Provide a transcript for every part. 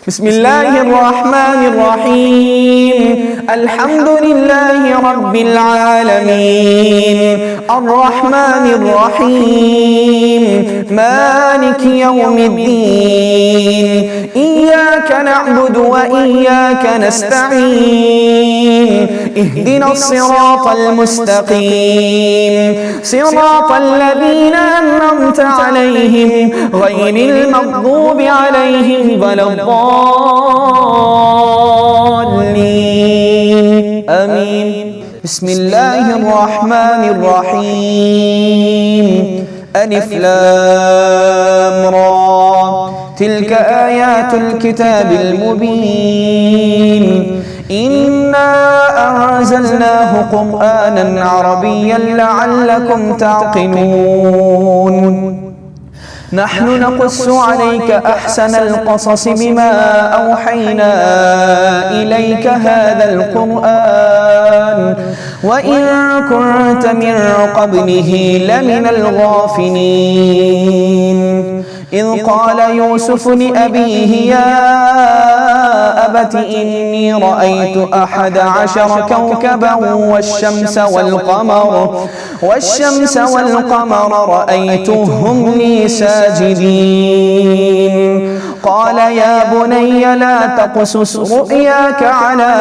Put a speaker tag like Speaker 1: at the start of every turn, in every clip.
Speaker 1: بسم الله الرحمن الرحيم. الحمد لله رب العالمين، الرحمن الرحيم، مالك يوم الدين، إياك نعبد وإياك نستعين، اهدنا الصراط المستقيم، صراط الذين أنعمت عليهم غير المغضوب عليهم ولا الضالين، آمين. بسم الله الرحمن الرحيم. ألف لام را، تلك آيات الكتاب المبين. إنا أنزلناه قرآنا عربيا لعلكم تعقلون. نحن نقص عليك أحسن القصص بما أوحينا إليك هذا القرآن وإن كنت من قبله لمن الغافلين. إذ قال يوسف لأبيه يا أبت إني رأيت 11 كوكبا والشمس والقمر رأيتهم لي ساجدين. قال يا بني لا تقصص رؤياك على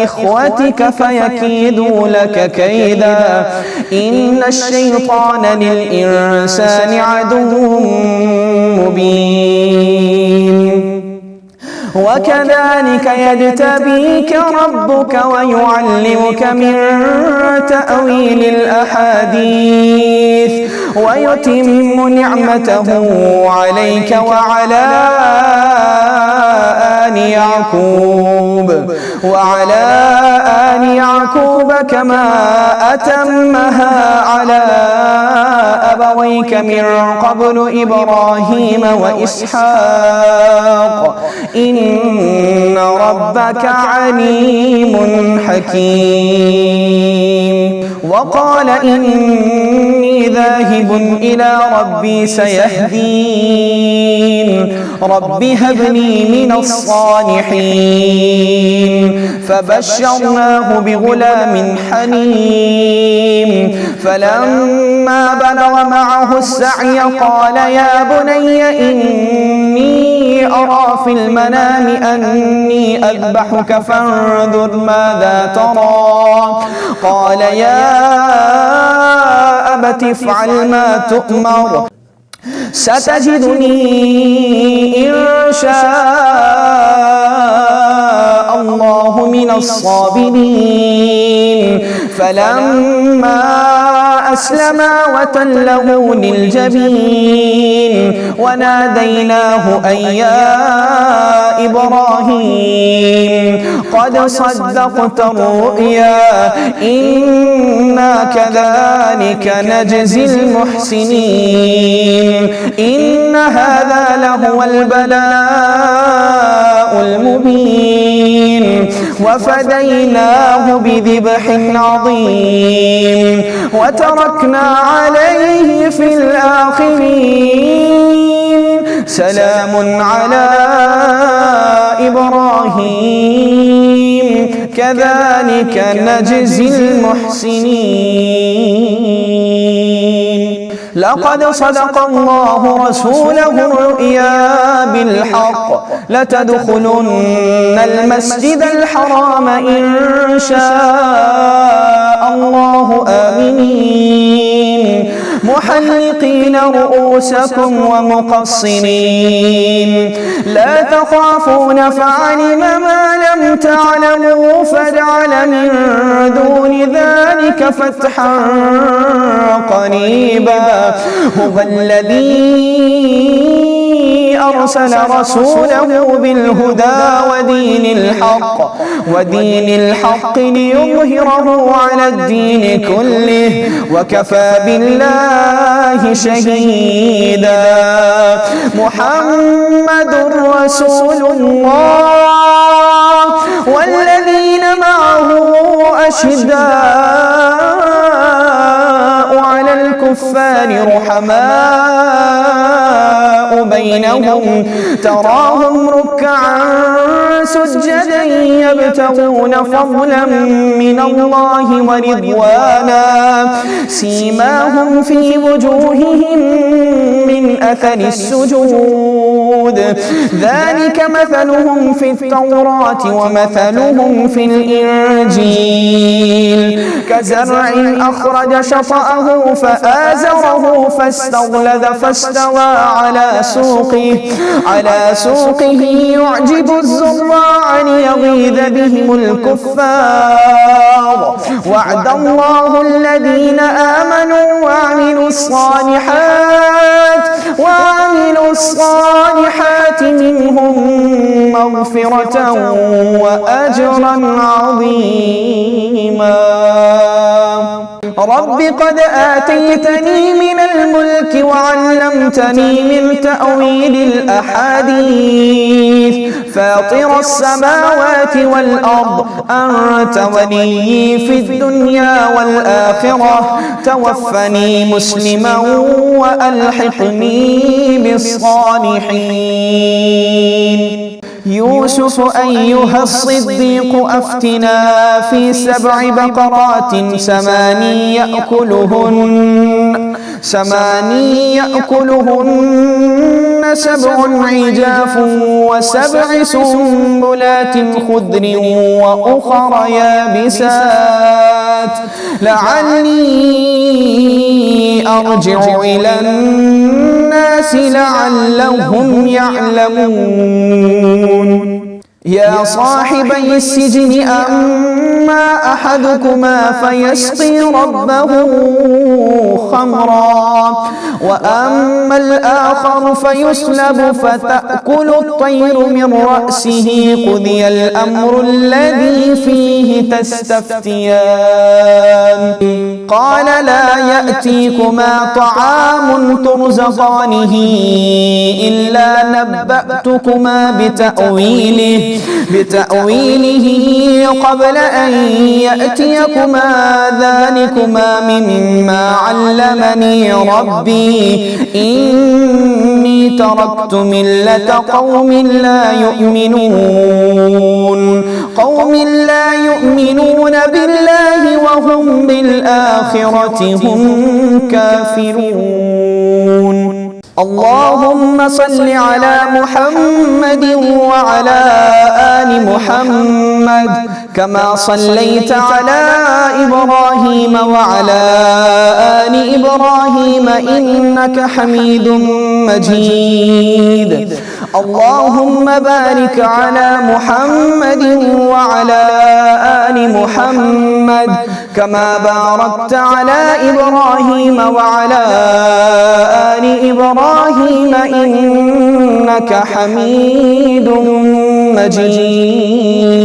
Speaker 1: إخوتك فيكيدوا لك كيدا إن الشيطان للإنسان عدو مبين. وكذلك يجتبيك ربك ويعلمك من تأويل الأحاديث ويتم نعمته عليك وعلى آل يعقوب كما أتمها على أبويك من قبل إبراهيم وإسحاق إن ربك عليم حكيم. وقال إني ذاهب إلى ربي سيهدين. رب هب لي من الصالحين. فبشرناه بغلام حليم. فلما بلغ معه السعي قال يا بني إني أرى في المنام أني أذبحك فانظر ماذا ترى. قال يا أبت افعل ما تؤمر ستجدني إن شاء الله من الصابرين. فلما أسلما وتله للجبين وناديناه أن يا إبراهيم قد صدقت الرؤيا إنا كذلك نجزي المحسنين. إن هذا لهو البلاء المبين. وفديناه بذبح عظيم وتركنا عليه في الآخرين. سلام على إبراهيم كذلك نجزي المحسنين. لقد صدق الله رسوله الرؤيا بالحق لتدخلن المسجد الحرام إن شاء الله آمنين محلقين رؤوسكم ومقصرين لا تخافون فعلم ما لم تعلموا فجعل من دون ذلك فتحا قريبا. هو الذي أرسل رسوله بالهدى ودين الحق ليظهره على الدين كله وكفى بالله شهيدا. محمد رسول الله والذين معه أشداء على الكفار رحماء بينهم بينهم تراهم ركعا سجدا يبتغون فضلا من الله ورضوانا سيماهم في وجوههم من أثر السجود ذلك مثلهم في التوراة ومثلهم في الإنجيل كزرع أخرج شطأه فآزره فاستغلظ فاستوى على سوقه يعجب الزراع ليغيظ بهم الكفار وعد الله الذين آمنوا وعملوا الصالحات منهم مغفرة وأجرا عظيما رب قد آتيتني من الملك وعلمتني من تأويل الأحاديث فاطر السماوات والأرض أنت ولي في الدنيا والآخرة توفني مسلما وألحقني بالصالحين يوسف أيها الصديق أفتنا في 7 بقرات 8 يأكلهن 7 عجاف و7 سنبلات خضر وأخر يابسات لعلي أرجع إلى الناس لعلهم يعلمون يا صاحبي السجن أما أحدكما فيسقي ربه خمرا وأما الآخر فيسلب فتأكل الطير من رأسه قضي الأمر الذي فيه تستفتيان قال لا يأتيكما طعام ترزقانه إلا نبأتكما بتأويله قبل أن يأتيكما ذلكما مما علمني ربي إني تركت ملة قوم لا يؤمنون بالله وهم بالآخرة هم كافرون اللهم صل على محمد وعلى آل محمد كما صليت على إبراهيم وعلى آل إبراهيم إنك حميد مجيد اللهم بارك على محمد وعلى آل محمد كما باركت على إبراهيم وعلى آل إبراهيم إنك حميد مجيد